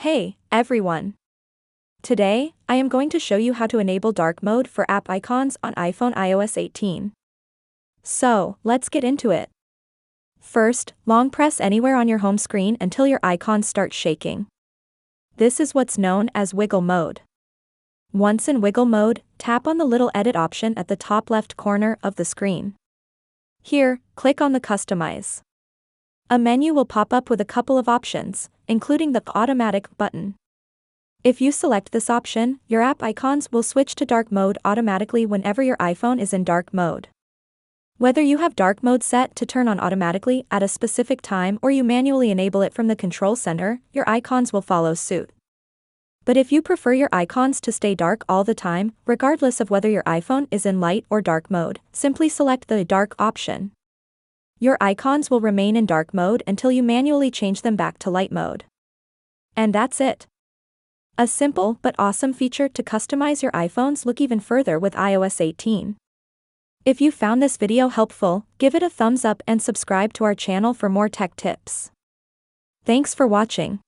Hey, everyone! Today, I am going to show you how to enable dark mode for app icons on iPhone iOS 18. So, let's get into it. First, long press anywhere on your home screen until your icons start shaking. This is what's known as wiggle mode. Once in wiggle mode, tap on the little edit option at the top left corner of the screen. Here, click on the Customize. A menu will pop up with a couple of options, including the Automatic button. If you select this option, your app icons will switch to dark mode automatically whenever your iPhone is in dark mode. Whether you have dark mode set to turn on automatically at a specific time or you manually enable it from the control center, your icons will follow suit. But if you prefer your icons to stay dark all the time, regardless of whether your iPhone is in light or dark mode, simply select the dark option. Your icons will remain in dark mode until you manually change them back to light mode. And that's it. A simple but awesome feature to customize your iPhone's look even further with iOS 18. If you found this video helpful, give it a thumbs up and subscribe to our channel for more tech tips. Thanks for watching.